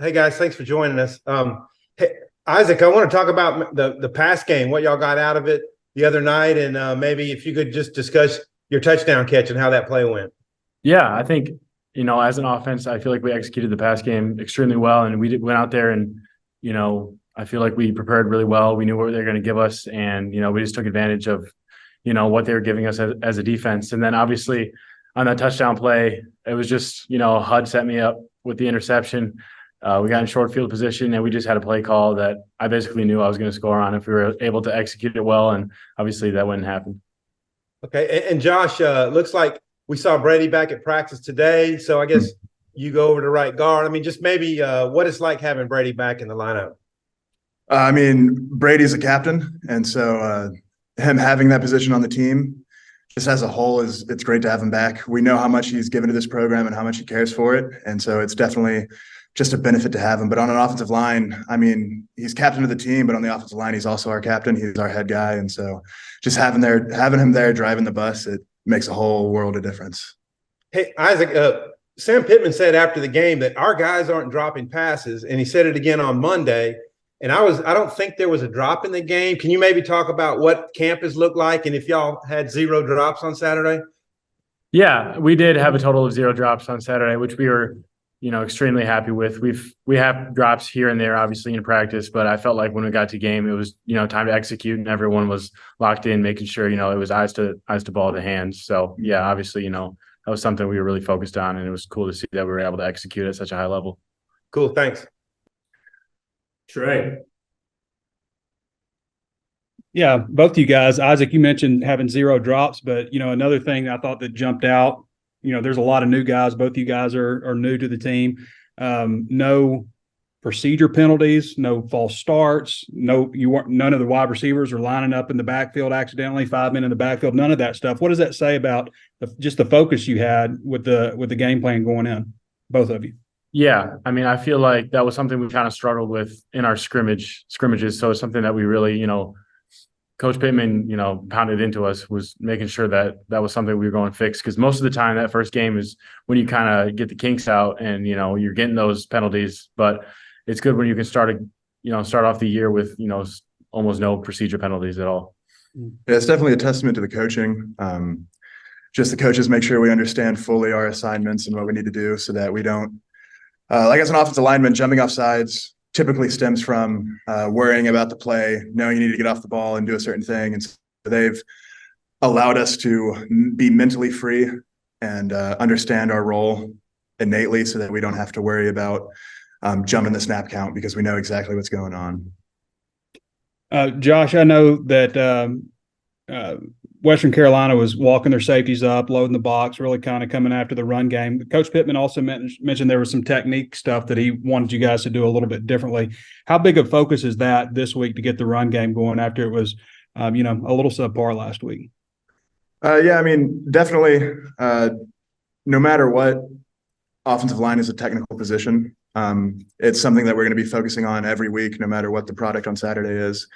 Hey guys, thanks for joining us. Hey, Isaac, I want to talk about the pass game, what y'all got out of it the other night, and maybe if you could just discuss your touchdown catch and how that play went. Yeah, I think, as an offense, I feel like we executed the pass game extremely well, and went out there and, I feel like we prepared really well. We knew what they were going to give us, and we just took advantage of, what they were giving us as a defense. And then obviously on that touchdown play, it was just, HUD set me up with the interception. We got in short field position, and we just had a play call that I basically knew I was going to score on if we were able to execute it well, and obviously that wouldn't happen. Okay, and Josh, looks like we saw Brady back at practice today, so I guess you go over to right guard. I mean, just maybe what it's like having Brady back in the lineup. Brady's a captain, and so him having that position on the team, just as a whole, it's great to have him back. We know how much he's given to this program and how much he cares for it, and so it's definitely just a benefit to have him. But on an offensive line, he's captain of the team, but on the offensive line, he's also our captain. He's our head guy, and so just having him there driving the bus, it makes a whole world of difference. Hey, Isaac, Sam Pittman said after the game that our guys aren't dropping passes, and he said it again on Monday. And I don't think there was a drop in the game. Can you maybe talk about what campus looked like and if y'all had zero drops on Saturday? Yeah, we did have a total of 0 drops on Saturday, which we were, extremely happy with. We have drops here and there, obviously in practice, but I felt like when we got to game, it was, time to execute, and everyone was locked in, making sure, it was eyes to ball to hands. So yeah, obviously, that was something we were really focused on, and it was cool to see that we were able to execute at such a high level. Cool, thanks. Trey. Yeah, both of you guys. Isaac, you mentioned having 0 drops, but another thing I thought that jumped out, there's a lot of new guys. Both of you guys are new to the team. No procedure penalties, no false starts, none of the wide receivers are lining up in the backfield accidentally, 5 men in the backfield, none of that stuff. What does that say about just the focus you had with the game plan going in, both of you? Yeah, I feel like that was something we kind of struggled with in our scrimmages. So it's something that we really, Coach Pittman, pounded into us, was making sure that was something we were going to fix. Because most of the time, that first game is when you kind of get the kinks out and, you're getting those penalties. But it's good when you can start off the year with, almost no procedure penalties at all. Yeah, it's definitely a testament to the coaching. Just the coaches make sure we understand fully our assignments and what we need to do so that we don't, like as an offensive lineman, jumping off sides typically stems from worrying about the play, knowing you need to get off the ball and do a certain thing. And so they've allowed us to be mentally free and understand our role innately so that we don't have to worry about jumping the snap count because we know exactly what's going on. Josh, I know that Western Carolina was walking their safeties up, loading the box, really kind of coming after the run game. Coach Pittman also mentioned there was some technique stuff that he wanted you guys to do a little bit differently. How big of focus is that this week to get the run game going after it was, a little subpar last week? Definitely. No matter what, offensive line is a technical position. It's something that we're going to be focusing on every week, no matter what the product on Saturday is.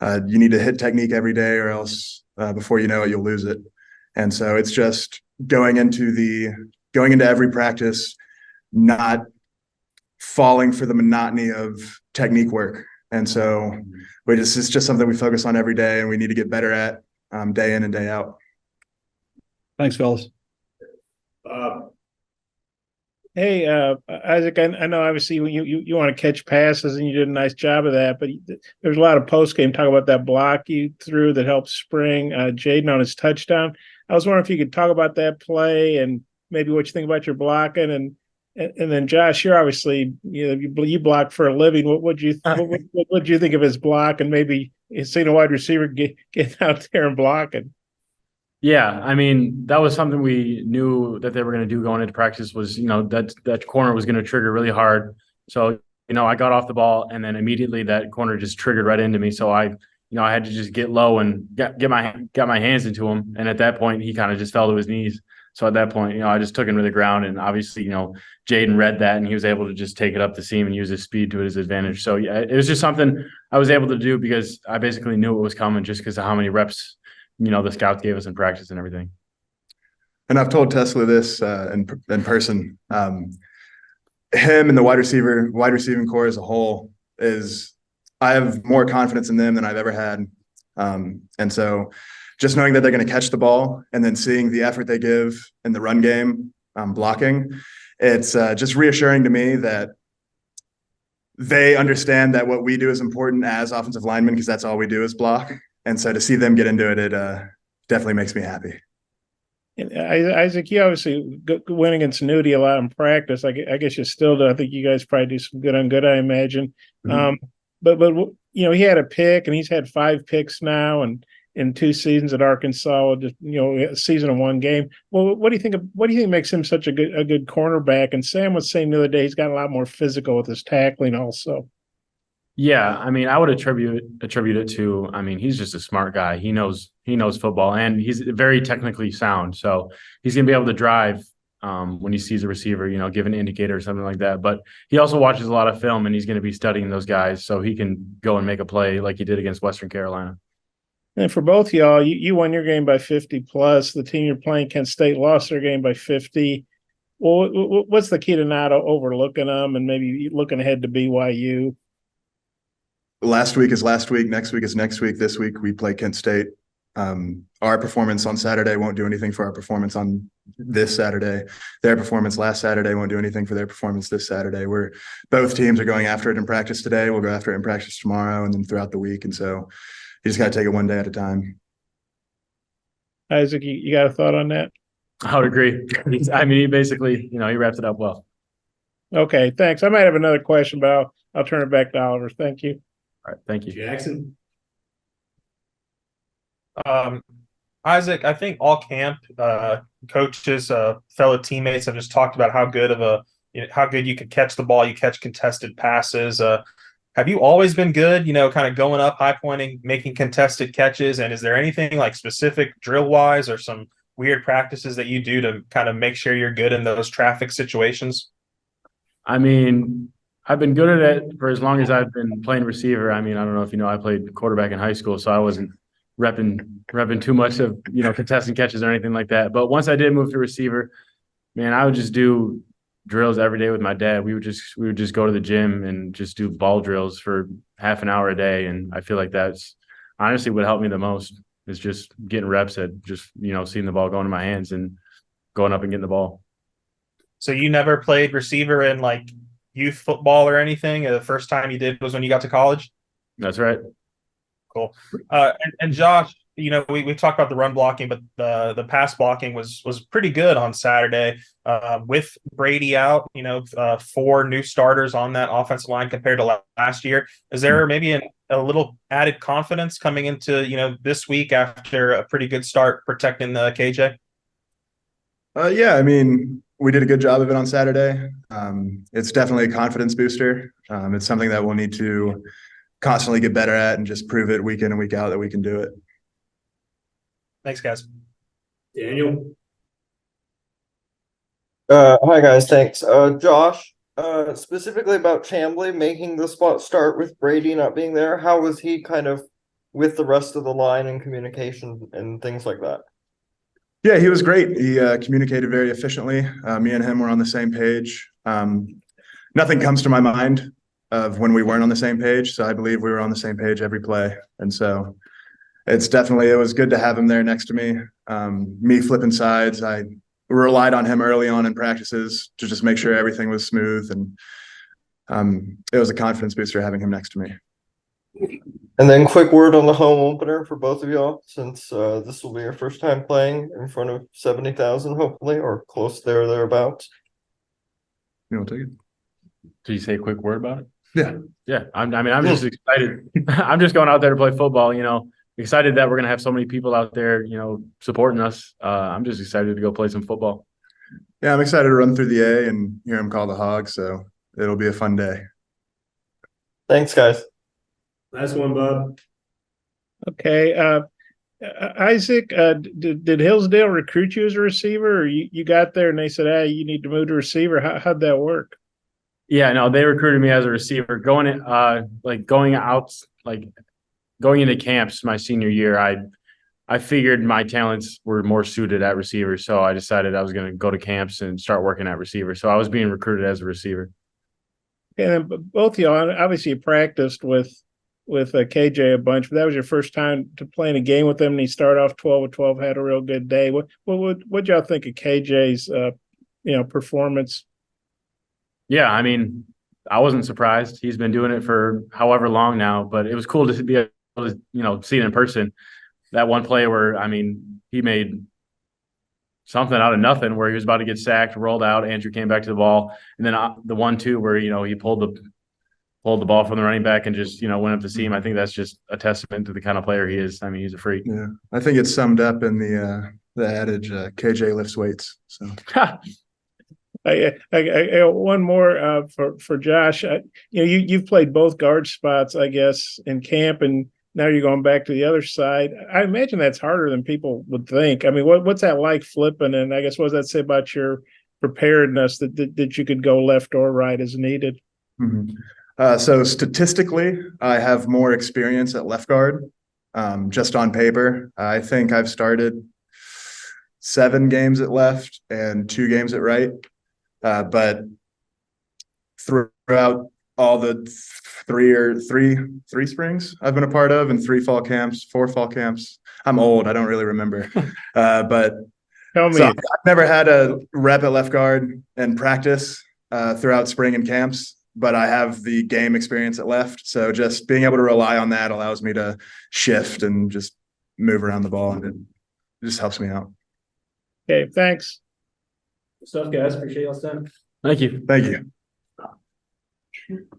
You need to hit technique every day, or else before you know it, you'll lose it. And so it's just going into every practice, not falling for the monotony of technique work. And so it's just something we focus on every day, and we need to get better at day in and day out. Thanks, fellas. Hey, Isaac, I know obviously you want to catch passes, and you did a nice job of that, but there's a lot of post-game talk about that block you threw that helped spring Jaden on his touchdown. I was wondering if you could talk about that play and maybe what you think about your blocking. And then Josh, you're obviously, you block for a living. What would you think of his block, and maybe seeing a wide receiver get out there and blocking? Yeah, that was something we knew that they were going to do going into practice was, that corner was going to trigger really hard. So, I got off the ball, and then immediately that corner just triggered right into me. So I had to just get low and get my hands into him. And at that point, he kind of just fell to his knees. So at that point, I just took him to the ground, and obviously, Jaden read that, and he was able to just take it up the seam and use his speed to his advantage. So yeah, it was just something I was able to do because I basically knew it was coming just because of how many reps the scouts gave us in practice and everything. And I've told TeSlaa this in person. him and the wide receiving core as a whole I have more confidence in them than I've ever had. And so just knowing that they're going to catch the ball and then seeing the effort they give in the run game, blocking, it's just reassuring to me that they understand that what we do is important as offensive linemen, because that's all we do is block. And so to see them get into it, it definitely makes me happy. And Isaac, you obviously went against Nudie a lot in practice. I guess you still do. I think you guys probably do some good on good, I imagine. Mm-hmm. But he had a pick, and he's had 5 picks now, and in 2 seasons at Arkansas, just a season of 1 game. Well, what do you think? What do you think makes him such a good cornerback? And Sam was saying the other day he's got a lot more physical with his tackling, also. Yeah, I mean, I would attribute it to, I mean, he's just a smart guy. He knows football, and he's very technically sound. So he's gonna be able to drive when he sees a receiver, give an indicator or something like that. But he also watches a lot of film, and he's going to be studying those guys so he can go and make a play like he did against Western Carolina. And for both y'all, you won your game by 50 plus. The team you're playing, Kent State, lost their game by 50. Well, what's the key to not overlooking them and maybe looking ahead to BYU? Last week is last week. Next week is next week. This week we play Kent State. Our performance on Saturday won't do anything for our performance on this Saturday. Their performance last Saturday won't do anything for their performance this Saturday. Both teams are going after it in practice today. We'll go after it in practice tomorrow and then throughout the week. And so you just got to take it one day at a time. Isaac, you got a thought on that? I would agree. I mean, he basically, he wrapped it up well. Okay, thanks. I might have another question, but I'll turn it back to Oliver. Thank you. All right, thank you, Jackson. Isaac, I think all camp coaches, fellow teammates have just talked about how good you could catch the ball, you catch contested passes. Have you always been good, kind of going up, high pointing, making contested catches? And is there anything like specific drill wise or some weird practices that you do to kind of make sure you're good in those traffic situations? I mean, I've been good at it for as long as I've been playing receiver. I mean, I don't know if I played quarterback in high school, so I wasn't repping too much of contesting catches or anything like that. But once I did move to receiver, man, I would just do drills every day with my dad. We would just go to the gym and just do ball drills for half an hour a day. And I feel like that's honestly what helped me the most, is just getting reps at just seeing the ball go into my hands and going up and getting the ball. So you never played receiver in like youth football or anything? The first time you did was when you got to college? That's right. Cool. And Josh, we talked about the run blocking, but the pass blocking was pretty good on Saturday. With Brady out, 4 new starters on that offensive line compared to last year. Is there maybe a little added confidence coming into this week after a pretty good start protecting the KJ? Yeah, I mean, we did a good job of it on Saturday. It's definitely a confidence booster. It's something that we'll need to constantly get better at and just prove it week in and week out that we can do it. Thanks, guys. Daniel. Hi guys, thanks. Josh, specifically about Chamblee making the spot start with Brady not being there, how was he kind of with the rest of the line and communication and things like that? Yeah, he was great. He communicated very efficiently. Me and him were on the same page. Nothing comes to my mind of when we weren't on the same page. So I believe we were on the same page every play. And so it was good to have him there next to me. Me flipping sides, I relied on him early on in practices to just make sure everything was smooth. And it was a confidence booster having him next to me. And then quick word on the home opener for both of y'all, since this will be your first time playing in front of 70,000, hopefully, or close there or thereabouts. You want to take it? Did you say a quick word about it? Yeah. I'm just excited. I'm just going out there to play football, excited that we're going to have so many people out there, supporting us. I'm just excited to go play some football. Yeah, I'm excited to run through the A and hear him call the Hogs. So it'll be a fun day. Thanks, guys. Last one, Bob. Okay. Isaac, did Hillsdale recruit you as a receiver, or you got there and they said, hey, you need to move to receiver? How'd that work? Yeah, no, they recruited me as a receiver. Going into camps my senior year, I figured my talents were more suited at receiver, so I decided I was going to go to camps and start working at receiver. So I was being recruited as a receiver. And then both of y'all, obviously, you practiced with KJ a bunch, but that was your first time to playing a game with him, and he started off 12 of 12, had a real good day. What y'all think of KJ's performance? Yeah, I mean, I wasn't surprised. He's been doing it for however long now, but it was cool to be able to, see it in person. That one play where, I mean, he made something out of nothing where he was about to get sacked, rolled out, Andrew came back to the ball, and then the 1-2 where he pulled the ball from the running back and just went up to see him. I think that's just a testament to the kind of player he is. I mean, he's a freak. Yeah, I think it's summed up in the adage, KJ lifts weights. So I one more for Josh. You've played both guard spots, I guess, in camp, and now you're going back to the other side. I imagine that's harder than people would think. I mean, what's that like flipping? And I guess what does that say about your preparedness that you could go left or right as needed? Mm-hmm. So statistically, I have more experience at left guard. Just on paper, I think I've started 7 games at left and 2 games at right. But throughout all the three springs I've been a part of, and 4 fall camps. I'm old. I don't really remember. But Tell me. So I've never had a rep at left guard and practice throughout spring and camps, but I have the game experience at left. So just being able to rely on that allows me to shift and just move around the ball, and it just helps me out. Okay, thanks. Good stuff, guys. Appreciate y'all's time. Thank you. Thank you.